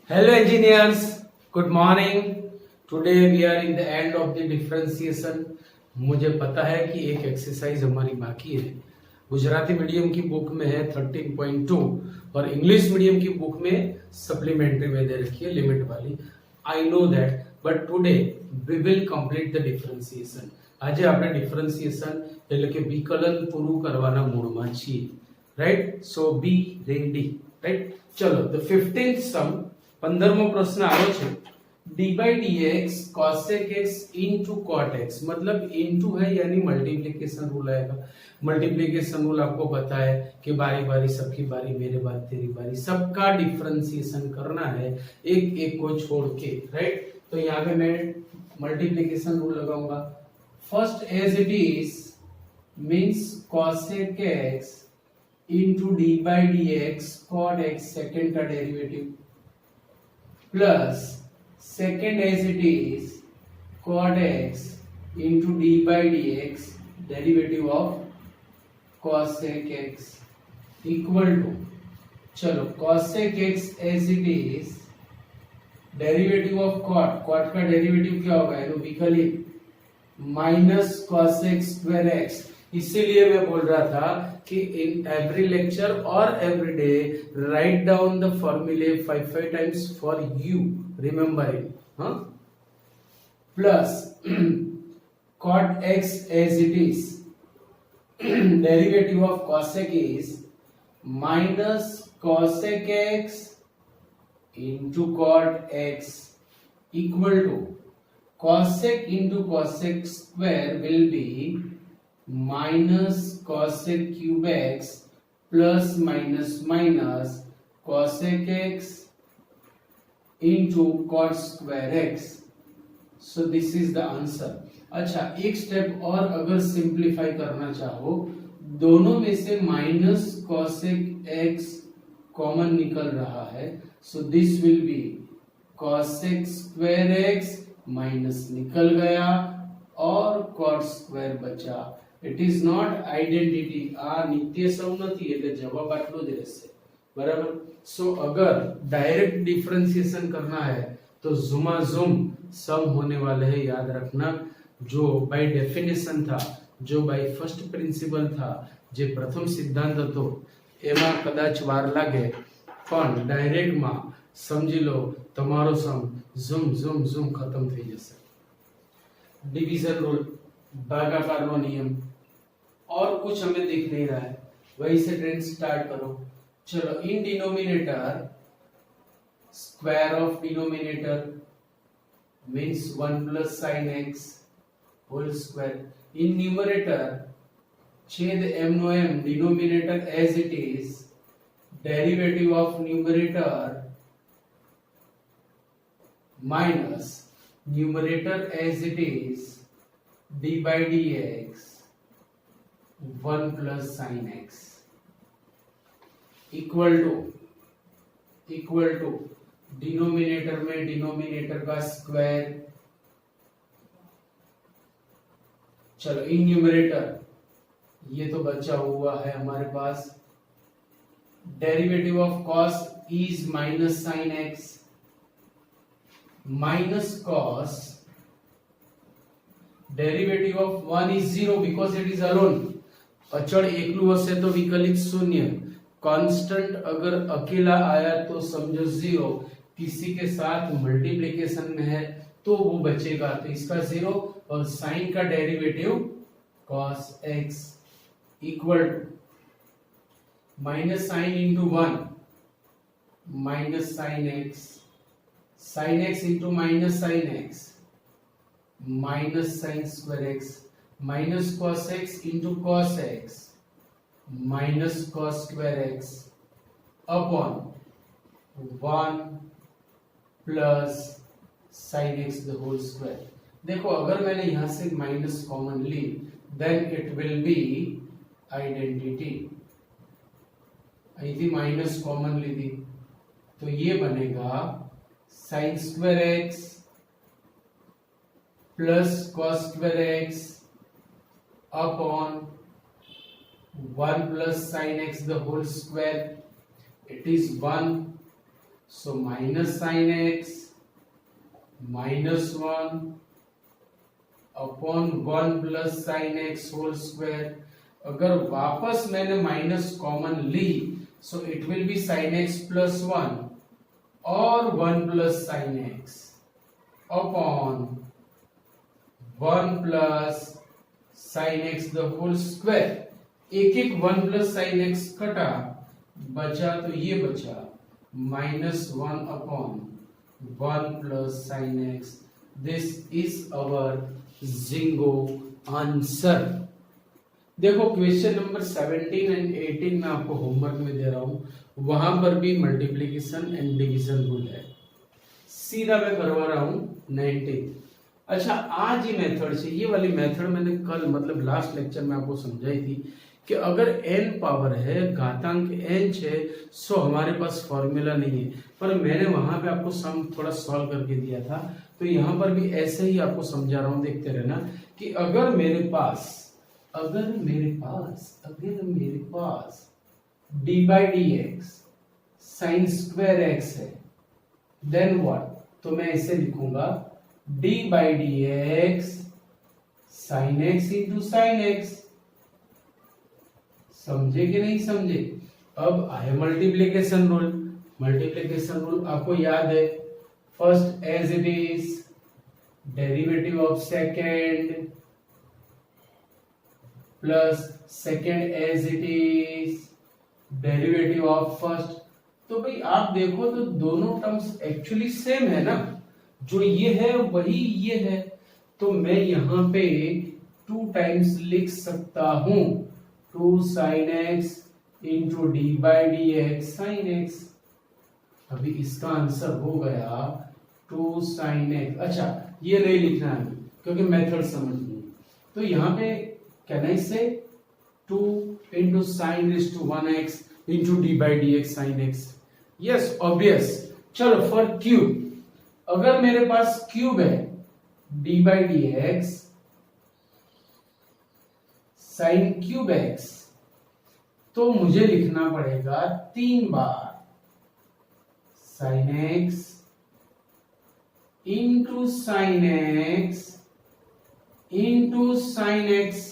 Hello engineers, good morning. Today we are in the end of the differentiation. मुझे पता है कि एक एक्सरसाइज हमारी बाकी है। गुजराती मीडियम की बुक में है 13.2 और इंग्लिश मीडियम की बुक में सप्लीमेंट्री में दे रखी है लिमिट वाली। I know that, but today we will complete the differentiation. આજે આપણે ડિફરન્શિએશન એટલે કે વિકલન પૂરું કરવાના મૂડમાં છીએ. Right, so be ready. Right, ચલો ધ 15th સમ 15મો પ્રશ્ન આવ્યો છે. D by d x cosec x into cot x, मतलब इंटू है यानी मल्टीप्लीकेशन रूल आएगा. मल्टीप्लीकेशन रूल आपको पता है कि बारी बारी सबकी बारी, मेरे बारी तेरी बारी, सबका डिफरेंशिएशन करना है एक एक को छोड़ के. राइट, तो यहाँ पे मैं मल्टीप्लीकेशन रूल लगाऊंगा. First as it is means cosec x into d by d x cot x, second का derivative, plus second as it is cot x into d by dx derivative of cosec x equal to, चलो cosec x as it is derivative of cot का derivative क्या होगा, ये विकलित minus cosec square x. इसीलिए मैं बोल रहा था कि इन एवरी लेक्चर और every day write down the फॉर्मूले 5 times for you, remember it. Plus cot x as it is derivative of cosec is minus cosec x into cot x equal to cosec into cosec square will be minus cosec cube x plus minus minus cosec x into cot square x. So this is the answer. अच्छा, एक step और अगर simplify करना चाहो, दोनों में से minus cosec x common निकल रहा है, so this will be cosec square x minus निकल गया और cot square बचा. इट इज नॉट आइडेंटिटी, आ नित्य सम નથી એટલે જવાબ આટલો જ રહેશે. बराबर. सो अगर डायरेक्ट डिफरेंशिएशन करना है तो जुमा जुम सम होने वाले हैं, याद रखना. जो बाय डेफिनेशन था, जो बाय फर्स्ट प्रिंसिपल था, जे प्रथम सिद्धांत હતો એમાં કદાચ વાર લાગે, પણ ડાયરેક્ટ માં સમજી લો તમારો સમ ઝુમ ઝુમ ઝુમ ખતમ થઈ જશે. डिवीजन रूल, भागाकारનો नियम और कुछ हमें दिख नहीं रहा है, वही से ट्रेंड स्टार्ट करो. चलो, in denominator square of denominator means 1 plus sine x whole square. In numerator छेद m नो m, denominator as it is derivative of numerator minus numerator as it is d by dx 1 plus sin x equal to denominator में denominator का square. चलो, in numerator ये तो बचा हुआ है हमारे पास. Derivative of cos is minus sin x minus cos derivative of 1 is 0 because it is alone. अचल एकलू हશે तो विकलित शून्य. कांस्टेंट अगर अकेला आया तो समझो 0. किसी के साथ मल्टीप्लिकेशन में है तो वो बचेगा, तो इसका 0 और साइन का derivative cos x equal to minus sine into 1 minus sine x into minus sine x minus sine square x minus cos x into cos x minus cos square x upon 1 plus sin x the whole square. देखो, अगर मैंने यहां से minus common ली then it will be identity. यदि minus common ली थी तो ये बनेगा sin square x plus cos square x upon 1 plus sin x the whole square. It is 1, so minus sine x -1 upon 1 plus sine x whole square. अगर वापस मैंने minus common ली so it will be sine x plus 1 और 1 plus sine x upon 1 plus sine x the whole square. एक एक 1 plus sine x कटा, बचा तो ये बचा -1 upon 1 plus sine x. This is our ginkgo answer. देखो क्वेश्चन नंबर 17 एंड 18 में आपको होमवर्क में दे रहा हूं, वहां पर भी मल्टीप्लीकेशन एंड डिवीजन रूल है। सीधा मैं करवा रहा हूं 19। अच्छा, आज ही मेथड से, ये वाली मेथड मैंने कल मतलब लास्ट लेक्चर में आपको समझाई थी कि अगर n पावर है, घातांक n है, सो हमारे पास फॉर्मूला नहीं है। पर मैंने वहां पे आपको सम थोड़ा सॉल्व करके दिया था, तो यहां पर भी ऐसे ही आपको समझा रहा हूं, देखते रहना कि अगर मेरे पास d by d x sine square x है, देन व्हाट? तो मैं इसे लिखूंगा d by d x sine x into sine x. समझे कि नहीं समझे? अब आए मल्टीप्लीकेशन रूल। मल्टीप्लीकेशन रूल आपको याद है, first as it is derivative of second plus second as it is derivative of first. तो भाई आप देखो तो दोनों टर्म्स एक्चुअली सेम है ना, जो ये है वही ये है। तो मैं यहां पे 2 टाइम्स लिख सकता हूं 2 sign x into d by d x sine x. अभी इसका आंसर हो गया 2 साइन एक्स। अच्छा, ये नहीं लिखना है क्योंकि मेथड समझनी है। तो यहाँ पे can I say 2 into sine raise to 1x into d by d x sine x. Yes obvious. चलो फॉर क्यूब, अगर मेरे पास क्यूब है d by d x sine cube x, तो मुझे लिखना पड़ेगा 3 बार sine x into sine x into sine x.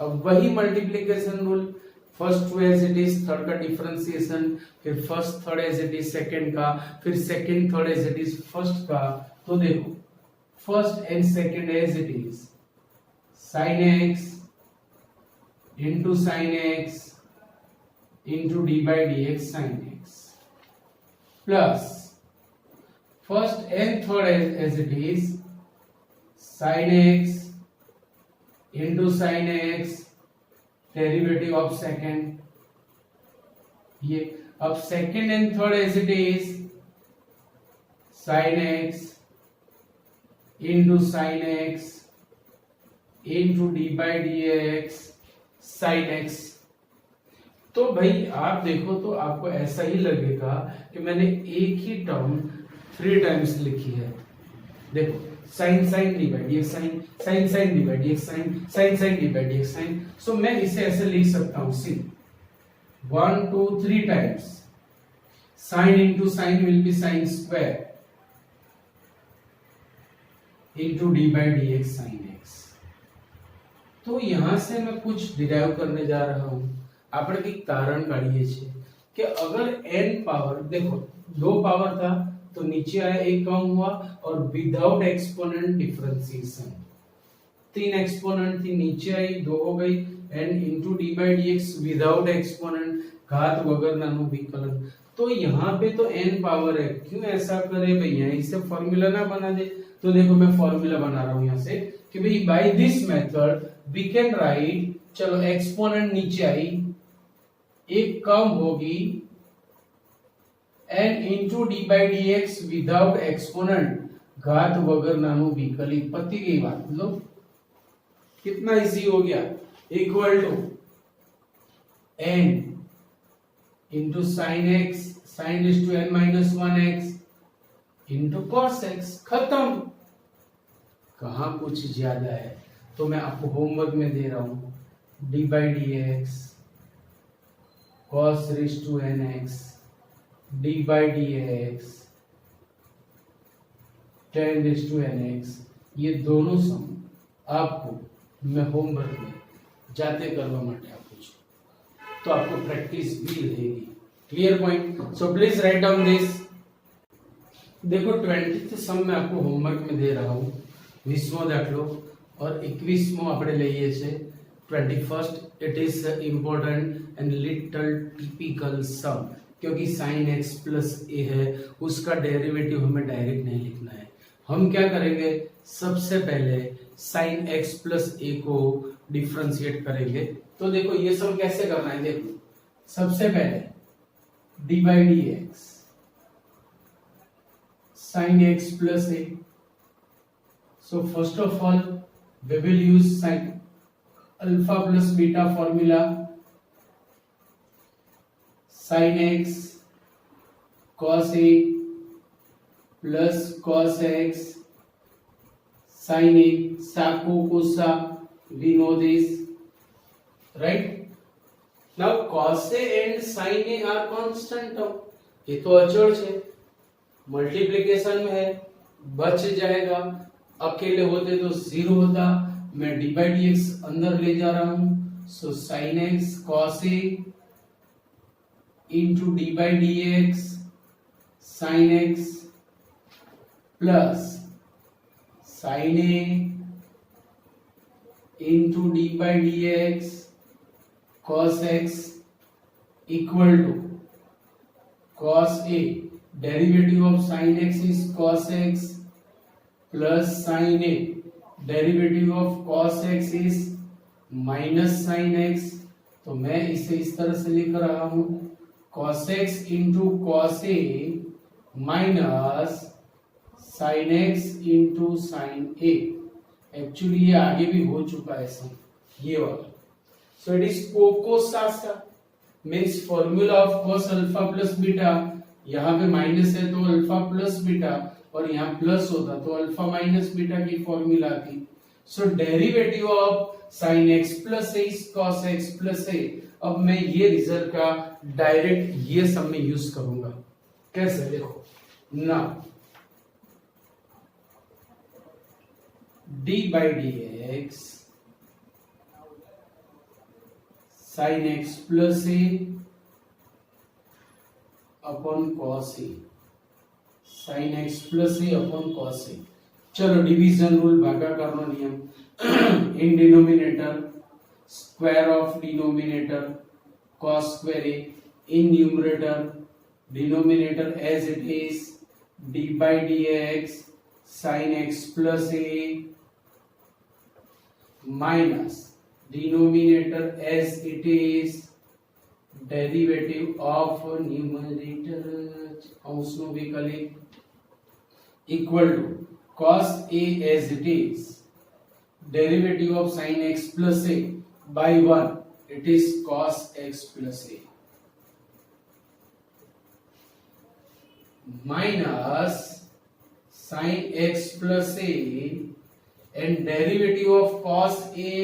अब वही multiplication rule, first 2 as it is, third का डिफरेंशिएशन, फिर first third as it is second का, फिर second third as it is first का। तो देखो first and second as it is sine x into sine x into d by d x sine x plus first and third as it is sine x into sine x derivative of second. ये अब second and third as it is sine x into sine x into d by d x sine x. तो भाई आप देखो तो आपको ऐसा ही लगेगा कि मैंने एक ही टर्म 3 टाइम्स लिखी है। देखो sine sine d by d x sine, sine sine d by d x sine, sine sine d by d x sine. So मैं इसे ऐसे लिख सकता हूं, see 1 2 3 times sine into sine will be sine square into d by d x sine x. तो यहां से मैं कुछ डिराइव करने जा रहा हूं। આપણે કંઈક તારણ કાઢીએ છીએ કે अगर n पावर, देखो 2 पावर था तो नीचे आया एक कम हुआ, और विदाउट एक्सपोनेंट डिफरेंशिएशन 3 एक्सपोनेंट थी नीचे आई 2 हो गई, n into d by d x without exponent घात वगर नानु विकलन। तो यहाँ पे तो n पावर है, क्यों ऐसा करे भैया, इसे फॉर्मूला ना बना दे। तो देखो मैं फॉर्मूला बना रहा हूं यहाँ से कि भाई by this method we can write, चलो एक्सपोनेंट नीचे आई, एक कम होगी n into d by d x without exponent घात वगर नानु विकलित। पति की बात लो, कितना इजी हो गया, equal to n into sine x sine raise to n minus 1x into cos x। खत्म। कहां कुछ ज्यादा है, तो मैं आपको होमवर्क में दे रहा हूं d by d x cos raise to nx d by d x tan raise to n x, ये दोनों सम आपको मैं होमवर्क में जाते करवा माटे आपू छू, तो आपको प्रैक्टिस भी रहेगी। Clear point? So please write down this. देखो 20th सम मैं आपको होमवर्क में दे रहा हूँ, 20मो दाखलो और 21मो આપણે લઈએ છે 21st। It is important and little typical sum, क्योंकि sin x प्लस ए है, उसका डेरिवेटिव हमें डायरेक्ट नहीं लिखना है। हम क्या करेंगे, सबसे पहले sin x प्लस ए को डिफरेंशिएट करेंगे। तो देखो ये सम कैसे करना है, देखो सबसे पहले D by d x sin x plus a. So first of all we will use sin alpha plus beta formula, sin x cos a plus cos x sin a, saco cosa, we know this, right? Now cos a and sin a are constant term, ये तो अचर है, multiplication में है, बच जाएगा, अकेले होते तो जीरो होता, मैं डी बाई डी एक्स अंदर ले जा रहा हूं, so sine x cos a into d by d x sine x plus sine a into d by d x cos x equal to cos a, derivative of sin x is cos x plus sin a, derivative of cos x is minus sin x, तो मैं इसे इस तरह से लिख रहा हूं cos x into cos a minus sin x into sin a। Actually ये आगे भी हो चुका है सम, ये वाला। सो इट इज कोकोसासा, means formula of cos alpha plus beta, यहाँ पे माइनस है तो अल्फा प्लस बीटा, और यहाँ प्लस होता तो अल्फा माइनस बीटा की फॉर्मूला थी। So derivative of sine x plus a is cos x plus a. अब मैं ये रिजल्ट का डायरेक्ट ये सम में यूज करूंगा। कैसे, देखो ना, d by d x sine x plus a upon cos a, sine x plus a upon cos a. चलो डिवीजन रूल, भागाकार नो नियम, in denominator square of denominator cos square a, in numerator denominator as it is d by d x sine x plus a minus denominator as it is derivative of numerator अंशनो विकलित equal to cos a as it is, derivative of sin x plus a by 1, it is cos x plus a minus sin x plus a, and derivative of cos a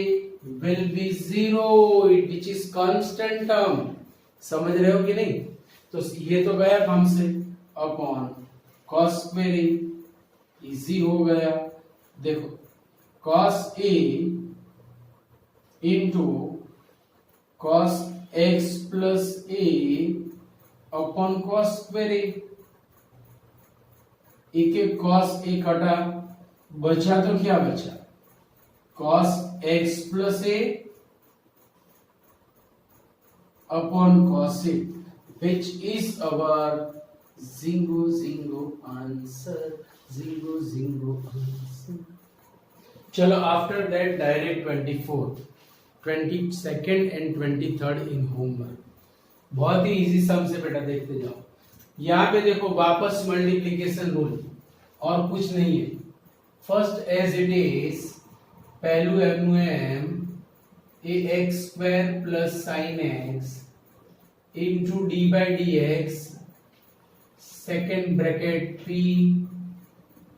will be 0, which is constant term। समझ रहे हो कि नहीं? तो ये तो गया काम से, upon cos square a, easy हो गया। देखो cos a into cos x plus a upon cos square a, एक एक cos a कटा, बचा तो क्या बचा, cos x plus a upon cos a, which is our zingo answer, zingo answer। चलो after that direct 24th, 22nd and 23rd in homework, बहुत ही easy सम से बेटा देखते जाओ। यहाँ पे देखो वापस मल्टीप्लिकेशन रूल और कुछ नहीं है। फर्स्ट एज इट इज, पहलू um a x square plus sine x into d by d x, second bracket p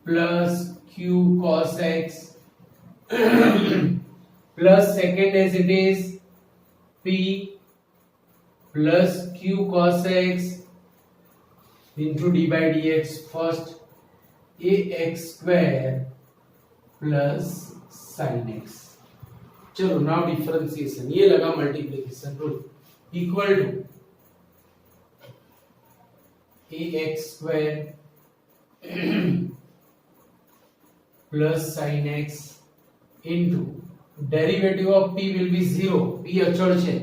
plus q cos x plus second as it is p plus q cos x into d by d x first a x square plus sine x. चलो now differentiation, ये लगा multiplication rule, equal to a x square plus sine x into derivative of p will be 0, p અચળ છે,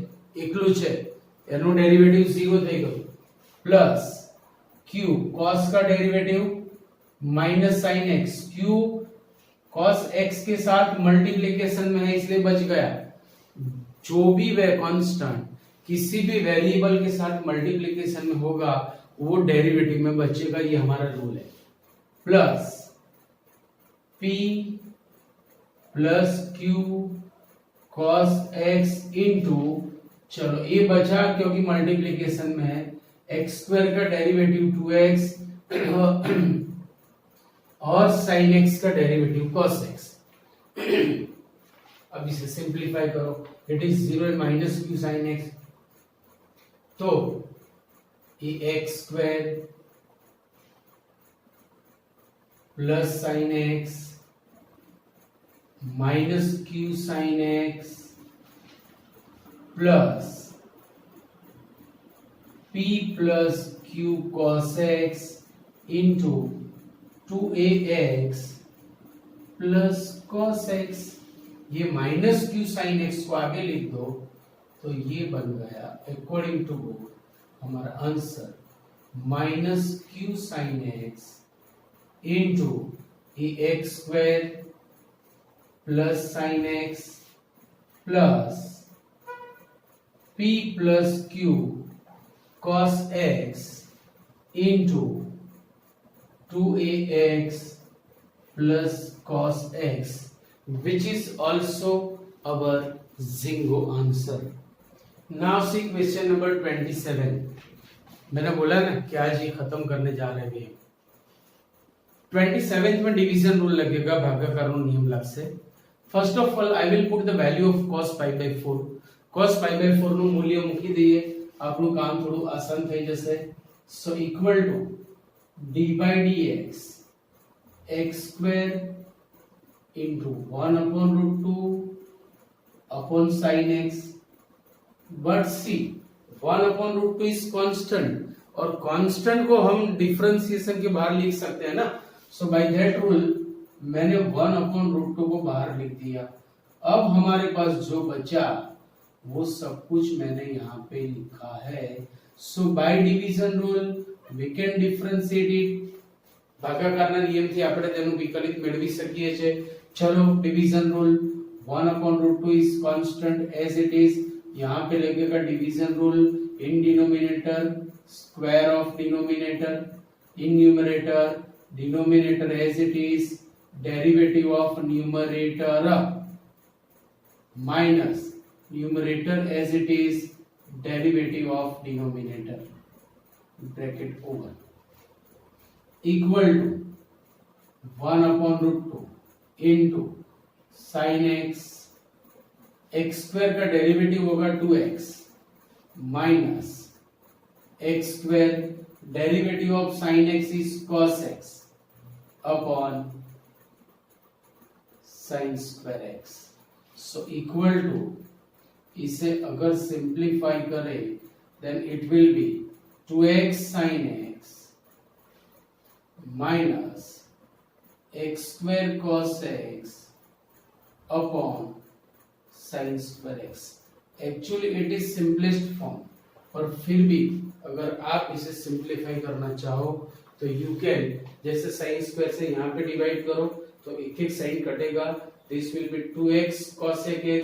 એકલું છે, એનું derivative 0 થઈ ગયું, પ્લસ q cos का derivative minus sin x, q cos x के साथ मल्टीप्लिकेशन में है इसलिए बच गया। जो भी वह कांस्टेंट किसी भी वेरिएबल के साथ मल्टीप्लिकेशन में होगा वो डेरिवेटिव में बचेगा, ये हमारा रूल है। Plus p plus q cos x into, चलो ये बचा क्योंकि मल्टीप्लिकेशन में है, x स्क्वायर का डेरिवेटिव 2x और sin x का डेरिवेटिव cos x। अब इसे सिंपलीफाई करो, it is 0 minus q sin x, तो ये x square plus sin x minus q sin x plus p plus q cos x into 2ax plus cos x, ये minus q sin x को आगे लिख दो तो ये बन गया अकॉर्डिंग टू हमारा answer minus q sin x into x square plus sin x plus p plus q cos x into 2ax plus cos x, which is also our Zingo answer. Now see question number 27. मैंने बोला ना कि आज ये खत्म करने जा रहे हैं। 27th में डिवीजन रूल लगेगा, भागाकार नियम लागશે। First of all I will put the value of cos pi by 4. cos pi by 4 નું મૂલ્ય મૂકી દઈએ, આપણું કામ થોડું આસાન થઈ જશે। So equal to d by dx x square into 1 upon root 2 upon sin x, but see 1 upon root 2 is constant और कांस्टेंट को हम डिफरेंशिएशन के बाहर लिख सकते हैं ना, सो बाय दैट रूल मैंने 1 upon root 2 को बाहर लिख दिया। अब हमारे पास जो बचा वो सब कुछ मैंने यहाँ पे लिखा है। So by division rule we can differentiate it, ભાગાકારના નિયમથી આપણે તેનું વિકલિત મેળવી શકીએ છે। ચલો division rule 1 upon root 2 is constant as it is, यहाँ पे लगेगा division rule in denominator square of denominator, in numerator denominator as it is, derivative of numerator minus numerator as it is, derivative of denominator, bracket over, equal to 1 upon root 2 into sin x, x square का derivative होगा 2x minus x square, derivative of sin x is cos x upon sin square x। So equal to, इसे अगर simplify करें then it will be 2x sin x minus x square cos x upon sin square x। Actually it is simplest form, और फिर भी अगर आप इसे simplify करना चाहो तो यू कैन, जैसे sin स्क्वायर से यहाँ पे डिवाइड करो तो एक एक साइन कटेगा, this will be 2x cos x,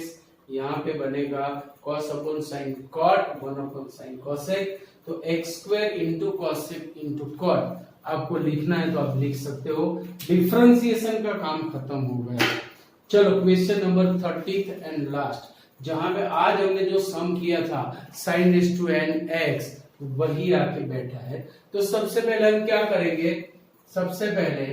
यहाँ पे बनेगा cos upon sin cot 1 upon sin cos x, तो x square into cos x into cot आपको लिखना है तो आप लिख सकते हो। डिफरेंशिएशन का काम खत्म हो गया। चलो question number 30th and last, जहां पे आज हमने जो सम किया था sin raise to n x वही आके बैठा है। तो सबसे पहले हम क्या करेंगे, सबसे पहले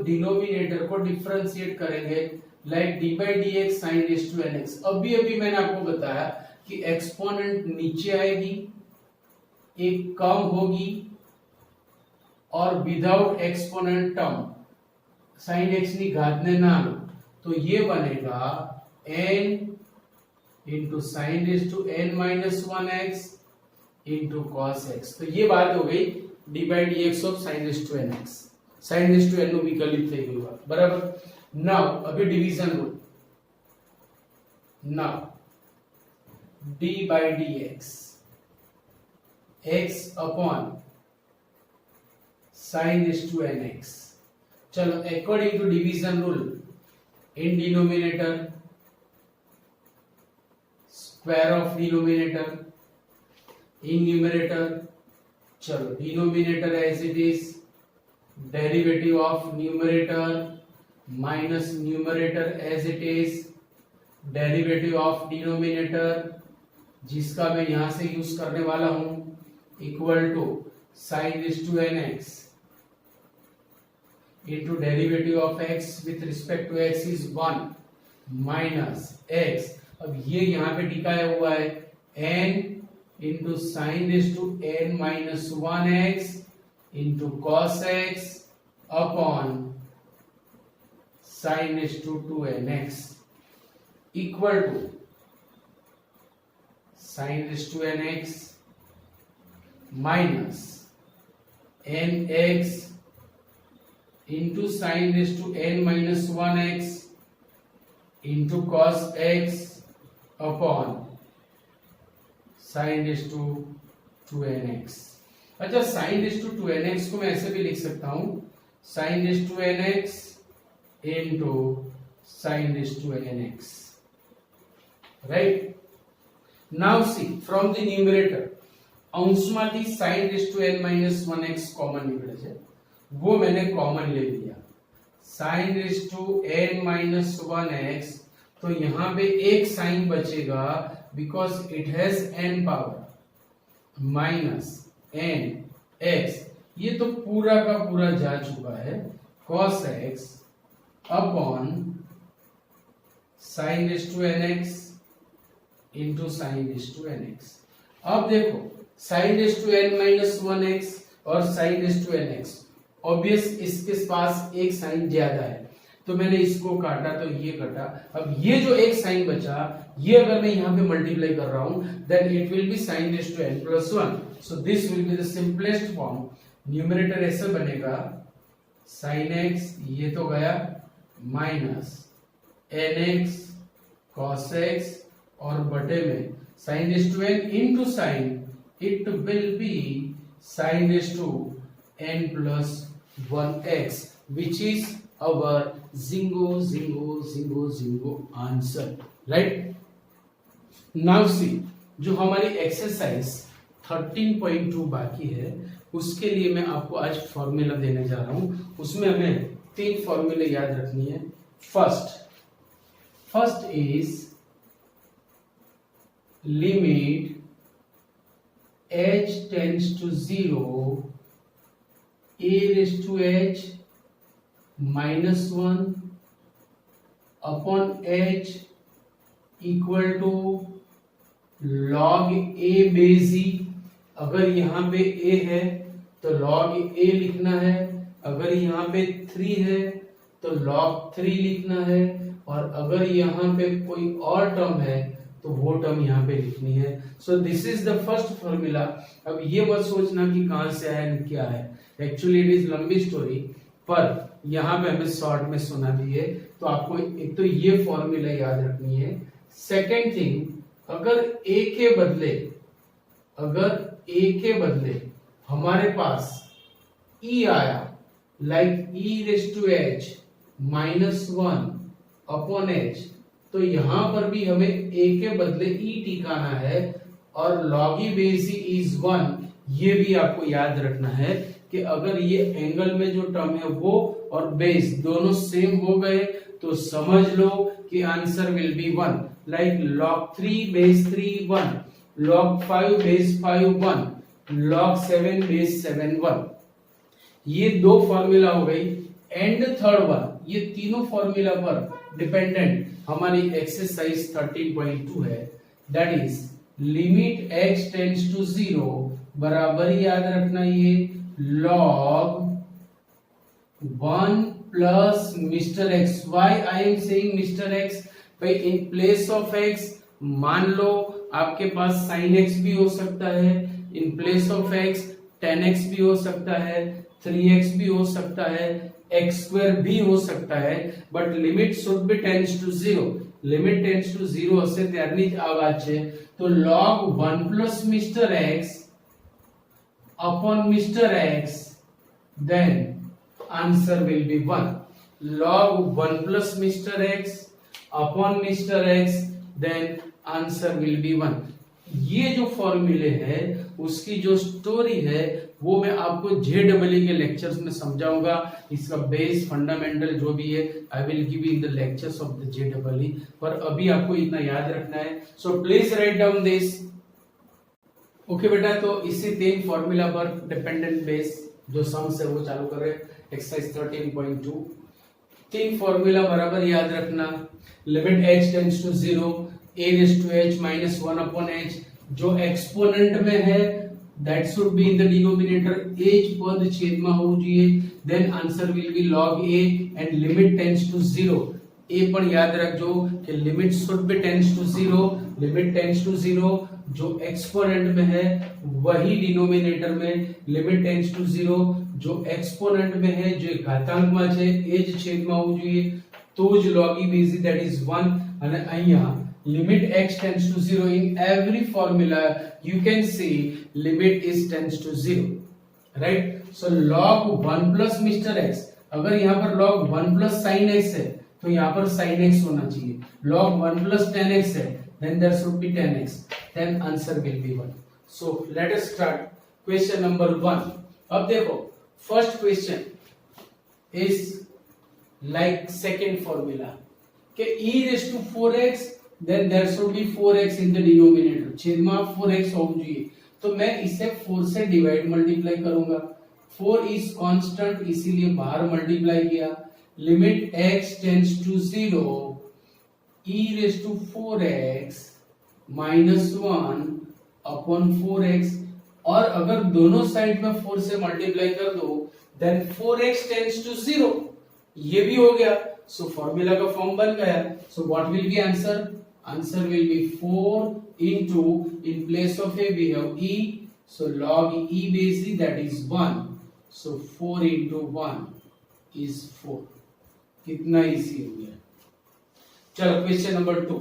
डिनोमिनेटर को डिफरेंशिएट करेंगे, like d by d x sine raise to n x. अभी मैंने आपको बताया कि एक्सपोनेंट नीचे आएगी, एक कम होगी और without exponent term sin x ની ઘાતને ના લો तो ये बनेगा n into sine raise to n minus 1x into cos x। तो ये बात हो गई d by d x of sine raise to n x. Sine raise to n નું વિકલિત થઈ ગયું બરાબર। નાउ अभी division rule. Now d by dx x upon sin raised to nx। चलो according to division rule in denominator square of denominator in numerator. चलो denominator as it is derivative of numerator minus numerator as it is derivative of denominator जिसका मैं यहां से use करने वाला हूं equal to sine raise to n x into derivative of x with respect to x is 1 minus x। अब ये यहां पे टिकाया हुआ है n into sine raise to n minus 1x into cos x upon sine raise to 2nx equal to sine raise to nx minus nx into sine raise to n minus 1x into cos x upon sine raise to 2nx। अच्छा sign raise to 2nx को मैं ऐसे भी लिख सकता हूं sine raise to nx into sine raise to nx right. Now see from the numerator अंशમાંથી sin raise to n minus 1x common निकले છે वो मैंने कॉमन ले लिया sin raise to n minus 1x। तो यहां पे एक साइन बचेगा because it has n power minus n x। ये तो पूरा का पूरा जा चुका है cos x upon sin raise to nx into sine raise to nx। अब देखो sine raise to n minus 1x और sine raise to nx obvious इसके पास एक साइन ज्यादा है तो मैंने इसको काटा तो ये कटा। अब ये जो एक साइन बचा ये अगर मैं यहाँ पे मल्टीप्लाई कर रहा हूं then it will be sine raise to n plus 1। So this will be the simplest form. Numerator ऐसे बनेगा साइन x ये तो गया माइनस nx cos x और बटे में sine raise to n into sine it will be sine raise to n plus 1x which is our zingo answer right। now see जो हमारी एक्सरसाइज 13.2 बाकी है उसके लिए मैं आपको आज फॉर्मूला देने जा रहा हूं। उसमें हमें 3 फॉर्मूले याद रखनी है। First is limit h tends to 0 a raised to h minus 1 upon h equal to log a base e। अगर यहाँ पे a है तो log a लिखना है, अगर यहाँ पे 3 है तो log 3 लिखना है, और अगर यहाँ पे कोई और टर्म है तो वो टर्म यहाँ पे लिखनी है। So this is the first formula. अब ये मत सोचना कि कहां से आया क्या है, एक्चुअली इट इज लंबी स्टोरी, पर यहाँ पे हमें शॉर्ट में सुना दी है तो आपको एक तो ये फॉर्मूला याद रखनी है। सेकेंड थिंग, अगर a के बदले हमारे पास e आया like e raise to h minus 1 upon h तो यहां पर भी हमें a के बदले e टिकाना है और log e base e is 1। ये भी आपको याद रखना है कि अगर ये एंगल में जो टर्म है वो और बेस दोनों सेम हो गए तो समझ लो कि answer will be 1। Like log 3 base 3 1, log 5 base 5 1, log 7 base 7 1। ये दो फॉर्मूला हो गई। एंड थर्ड वन, ये तीनों फॉर्मूला पर डिपेंडेंट हमारी एक्सरसाइज 13.2 है, that is limit h tends to 0 बराबर याद रखना ये log 1 plus Mr. X. Why I am saying Mr. X? भाई in place of X मान लो आपके पास sin X भी हो सकता है, in place of X tan X भी हो सकता है, 3x भी हो सकता है, x square भी हो सकता है, but limit should be tends to 0. Limit tends to 0 હશે ત્યારની જ આ વાત છે. તો log 1 plus Mr. X upon Mr. X, then answer will be 1. Log 1 plus Mr. X upon Mr. X, then answer will be 1. ये जो फॉर्मूले है उसकी जो स्टोरी है वो मैं आपको जेडब्ल्यू के लेक्चर्स में समझाऊंगा. इसका बेस फंडामेंटल जो भी है I will give in the lectures of the JW, पर अभी आपको इतना याद रखना है. So please write down this. Okay बेटा, तो इसी 3 फॉर्मूला पर डिपेंडेंट बेस जो सम्स है वो चालू कर रहे हैं. एक्सरसाइज 13.2 3 फॉर्मूला बराबर याद रखना. Limit h tends to 0 a raised to h minus 1 upon h, जो एक्सपोनेंट में है that should be in the denominator. h पद छेद में होવું જોઈએ. then answer will be log a and limit tends to 0. a પણ યાદ રાખજો કે limit should be tends to 0. limit tends to 0 जो एक्सपोनेंट में है वही डिनोमिनेटर में. limit tends to 0 जो एक्सपोनेंट में है जो घातांक में છે એ જ છેદમાં હોવું જોઈએ તો જ log e base that is 1. અને અહીંયા limit x tends to 0 in every formula you can see limit is tends to 0, right? So log 1 plus Mr. X, अगर यहाँ पर log 1 plus sin x है तो यहाँ पर sin x होना चाहिए. log 1 plus tan x है then there should be tan x, then answer will be 1. So let us start question number 1. अब देखो first question is like second formula के e raised to 4x, then there should be 4x in the denominator. छेद में 4x होना चाहिए तो मैं इसे 4 से डिवाइड मल्टीप्लाई करूंगा. 4 इज कांस्टेंट इसीलिए बाहर मल्टीप्लाई किया. Limit x tends to 0 e raised to 4x minus 1 upon 4x, और अगर दोनों साइड में 4 से मल्टीप्लाई कर दो then 4x टेंड्स टू 0. ये भी हो गया. सो फॉर्मूला का फॉर्म बन गया. So what will be answer? Answer will be 4 into, in place of a we have e, so log e base that is 1. So 4 into 1 is 4. कितना easy हो गया. चलो क्वेश्चन नंबर 2.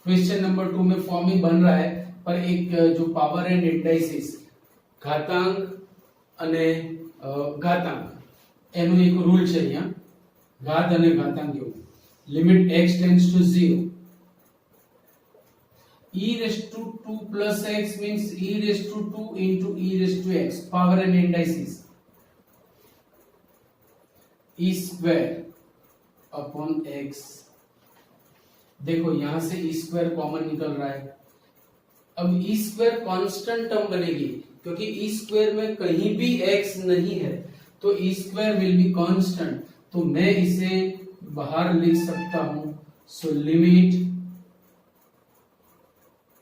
क्वेश्चन नंबर 2 में form ही बन रहा है पर एक जो पावर एंड इंडाइसिस घातांक અને ઘાતાંક એનો એક રૂલ છે અહીંયા. ઘાત અને ઘાતાંક જેવું. Limit x tends to 0, e raised to 2 plus x means e raised to 2 into e raised to x. Power and indices e square upon x. देखो यहां से e square कॉमन निकल रहा है. अब e square कांस्टेंट टर्म बनेगी क्योंकि e square में कहीं भी x नहीं है तो e square will be constant. तो मैं इसे बाहर लिख सकता हूं. सो limit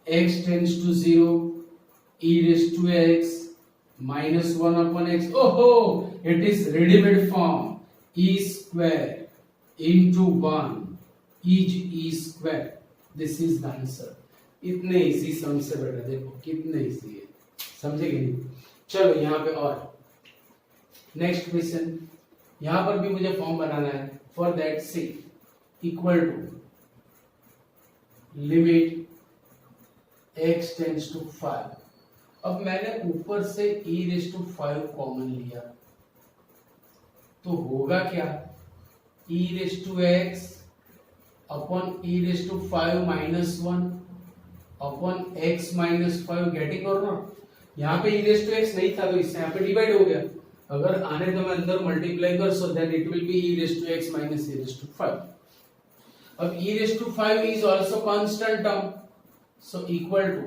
x tends to 0 e raised to x minus 1 upon x. Oh, it is ready-made form. E square into 1 is e square. This is the answer. इतने easy सम से बेटा देखो कितने इजी है. समझे कि नहीं? चलो यहाँ पे और नेक्स्ट क्वेश्चन. यहाँ पर भी मुझे फॉर्म बनाना है. For that see equal to limit x tends to 5. अब मैंने ऊपर से e रेज़ टू 5 कॉमन लिया तो होगा क्या? e raise to x upon e raise to 5 minus 1 upon x minus 5. Getting और नॉट? यहाँ पे e रेज़ टू x नहीं था तो इससे यहाँ पे डिवाइड हो गया. अगर आने तो मैं अंदर मल्टीप्लाई कर so then it will be e raise to x minus e raise to 5. अब e raise to 5 is also constant term. So equal to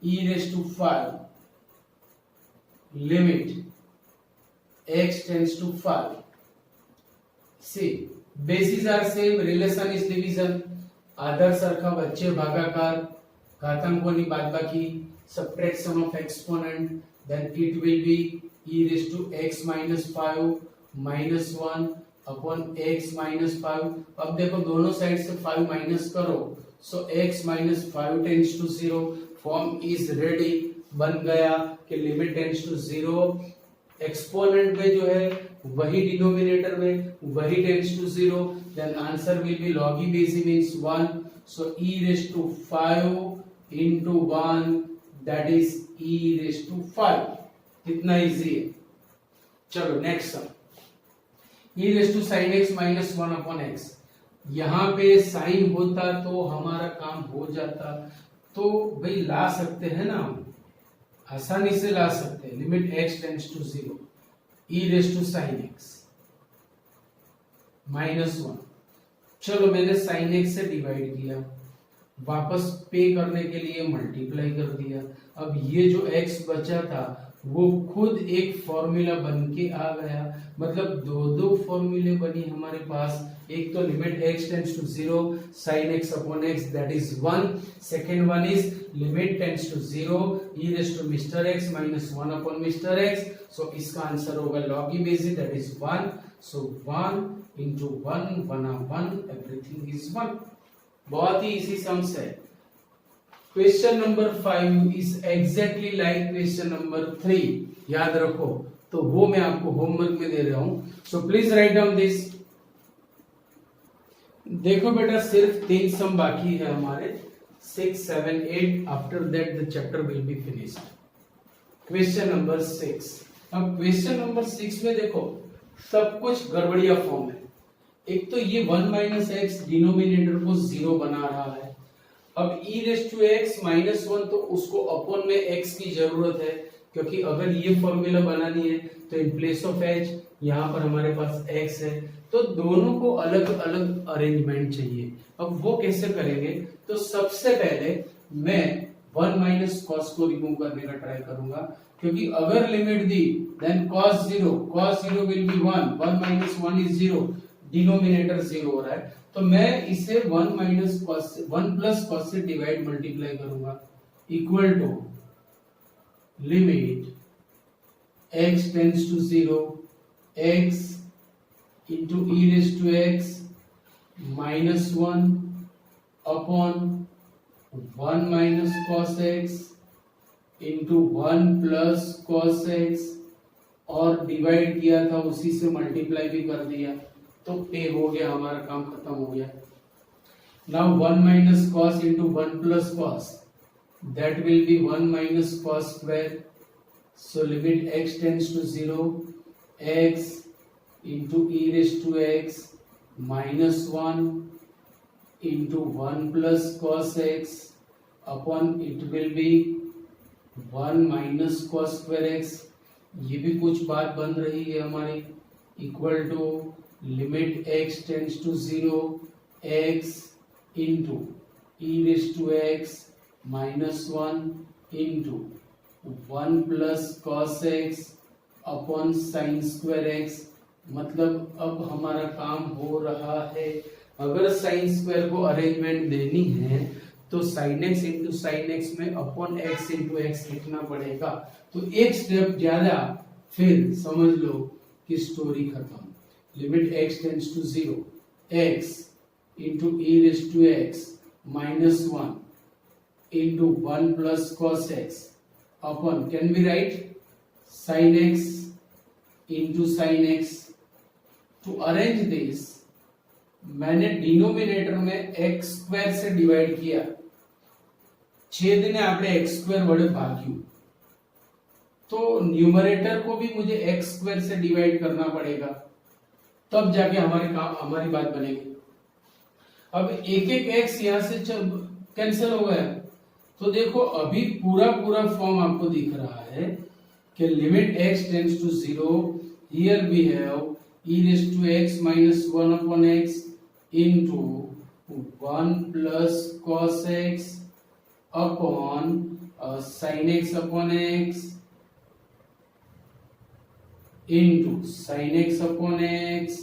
e raised to 5 limit x tends to 5. See, bases are same, relation is division. आधार सरखा वच्चे भागाकार, घातांकोनी बादबाकी, subtraction of exponent, then it will be e raised to x minus 5 minus 1 upon x minus 5. अब देखो दोनों side से 5 minus करो, so x minus 5 tends to 0. Form is ready, बन गया कि लिमिट टेंड्स टू 0, एक्सपोनेंट में जो है वही डिनोमिनेटर में वही tends to 0, then answer will be log e base means 1, so e raised to 5 into 1 that is e raised to 5. कितना इजी है. चलो next sum, e raised to sin x minus 1 upon x. यहाँ पे sign होता तो हमारा काम हो जाता, तो भाई ला सकते हैं ना, हम आसानी से ला सकते हैं. Limit x tends to 0 e raised to sin x minus 1. चलो मैंने sin x से डिवाइड किया, वापस पे करने के लिए मल्टीप्लाई कर दिया. अब ये जो x बचा था वो खुद एक फॉर्मूला बन के आ गया, मतलब दो फॉर्मूले बनी हमारे पास. एक तो limit x tends to 0 sin x upon x that is 1. Second one is limit tends to 0 e raised to Mr. x minus 1 upon Mr. x. So इसका आंसर होगा log e base that is 1. So 1 into 1 बना 1, everything is 1. बहुत ही इसी sums है. Question number 5 is exactly like question number 3. याद रखो, तो वो मैं आपको होमवर्क में दे रहा हूं. So please write down this. देखो बेटा, सिर्फ 3 सम बाकी है हमारे, 6, 7, 8. After that the chapter will be finished. Question number 6. अब क्वेश्चन नंबर 6 में देखो सब कुछ गड़बड़िया फॉर्म है. एक तो ये 1 माइनस एक्स डिनोमिनेटर को 0 बना रहा है. अब e raised to x minus 1, तो उसको अपॉन में x की जरूरत है, क्योंकि अगर ये फॉर्मूला बनानी है तो इन प्लेस ऑफ h यहाँ पर हमारे पास x है, तो दोनों को अलग अलग अरेंजमेंट चाहिए. अब वो कैसे करेंगे, तो सबसे पहले मैं 1 माइनस कॉस को रिमूव करने का ट्राई करूंगा, क्योंकि अगर लिमिट दी then cos 0 will be 1, 1 minus 1 is 0, denominator 0 हो रहा है, तो मैं इसे 1 माइनस कॉस 1 प्लस कॉस से डिवाइड मल्टीप्लाई करूंगा, equal to limit x tends to 0 x into e raised to x minus 1 upon 1 minus cos x into 1 plus cos x, और divide किया था उसी से मल्टीप्लाई भी कर दिया, तो पे हो गया, हमारा काम खत्म हो गया. Now 1 minus cos into 1 plus cos, that will be 1 minus cos square. So limit x tends to 0 x into e raised to x minus 1 into 1 plus cos x upon it will be 1 minus cos square x. ये भी कुछ बात बन रही है हमारी, equal to limit x tends to 0 x into e raised to x minus 1 into 1 plus cos x upon sin square x. मतलब अब हमारा काम हो रहा है. अगर साइन स्क्वायर को अरेंजमेंट देनी है तो sin x इंटू साइन एक्स में अपॉन x इंटू एक्स लिखना पड़ेगा, तो एक स्टेप ज्यादा, फिर समझ लो कि स्टोरी खत्म. Limit x tends to 0 x into e raise to x minus 1 into 1 plus cos x upon, can be write, sin x इंटू sine x. To arrange this मैंने डिनोमिनेटर में x स्क्वायर से divide किया, छेद ने આપણે x square वडे भाग्યું, तो न्यूमरेटर को भी मुझे x स्क्वायर से डिवाइड करना पड़ेगा, तब जाके हमारी बात बनेगी. अब एक एक x यहां से कैंसिल हो गया, तो देखो अभी पूरा फॉर्म आपको दिख रहा है कि limit x tends to 0, here we have e raised to x minus 1 upon x into 1 plus cos x upon sin x upon x into sin x upon x.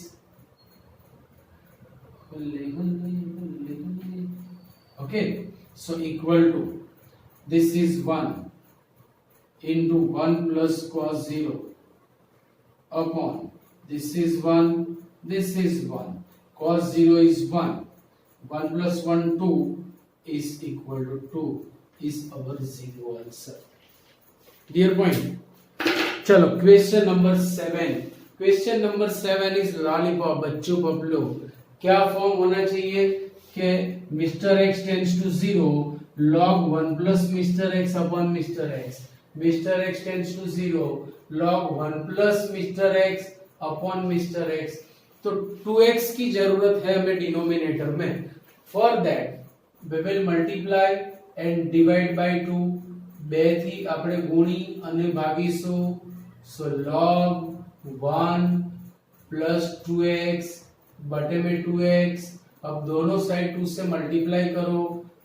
Okay, so equal to, this is 1 into 1 plus cos 0 upon this is 1, this is 1, cos 0 is 1, 1 plus 1 2 is equal to 2 is our zero answer. Dear point, चलो question number 7. Question number 7 is lollipop. बच्चों पपलो क्या form होना चाहिए कि mister x tends to 0 log 1 plus mister x upon mister x. Mister x tends to 0 log 1 plus mister x upon mister x. तो 2x की जरूरत है हमें डिनोमिनेटर में. For that we will multiply and divide by 2. બે થી આપણે ગુણી અને ભાગીશું. સો log 1 plus 2x बटे में 2x. अब दोनों साइड 2 से मल्टीप्लाई करो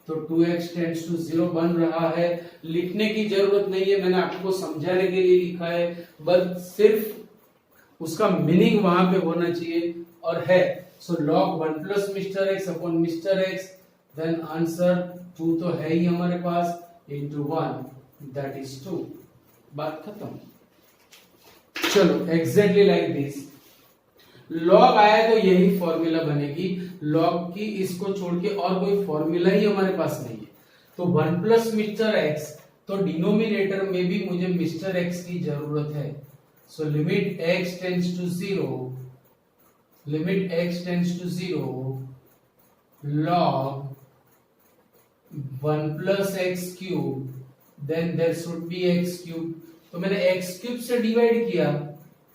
तो 2x टेंड्स टू 0 बन रहा है. लिखने की जरूरत नहीं है, मैंने आपको समझाने के लिए लिखा है, बस सिर्फ उसका मीनिंग वहां पे होना चाहिए और है. So log 1 plus mister x upon mister x, then answer 2 तो है ही हमारे पास, इंटू 1 दैट इज 2. बात खत्म. चलो एग्जैक्टली लाइक दिस. लॉग आया तो यही फॉर्मूला बनेगी. लॉग की इसको छोड़ के और कोई फॉर्मूला ही हमारे पास नहीं है. तो 1 प्लस मिस्टर एक्स, तो डिनोमिनेटर में भी मुझे मिस्टर एक्स की जरूरत है. So limit x tends to 0, limit x tends to 0 log 1 plus x cube, then there should be x cube. तो मैंने x क्यूब से डिवाइड किया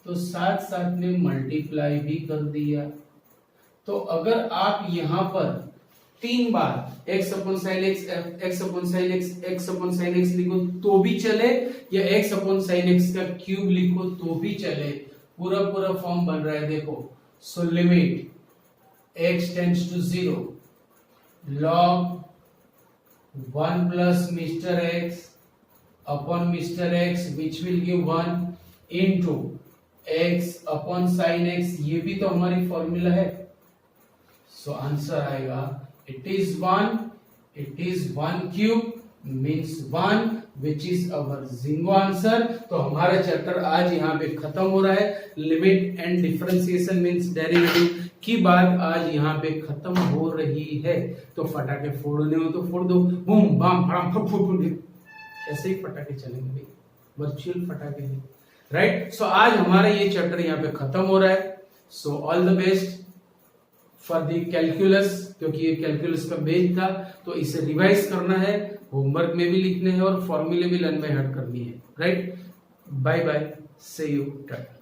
तो साथ साथ में मल्टीप्लाई भी कर दिया. तो अगर आप यहां पर 3 बार x upon sign x, x upon sign x, x upon sign x लिखो तो भी चले, या x अपॉन साइन x का क्यूब लिखो तो भी चले. पूरा पूरा फॉर्म बन रहा है देखो. So limit x tends to 0 log 1 plus Mr. X upon Mr. X which will give 1 into x upon sin x. ये भी तो हमारी फॉर्मूला है. सो आंसर आएगा it is 1 cube means 1 which is our ginkgo answer. तो हमारा chapter आज यहाँ पे खत्म हो रहा है. Limit and differentiation means derivative की बात आज यहाँ पे खत्म हो रही है. तो फटाके फोड़ने हो तो फोड़ दो, बूम बम फड़म फट फुट, ऐसे ही फटाके चलेंगे भाई, वर्चुअल फटाके हैं, राइट. सो आज हमारा ये चैप्टर यहाँ पे खत्म हो रहा है. So all the best for the calculus, क्योंकि ये कैलकुलस का बेस था तो इसे रिवाइज करना है, होमवर्क में भी लिखने हैं और फॉर्मूले भी लर्न बाय हार्ट करनी है, right. Bye bye, see you, Tata.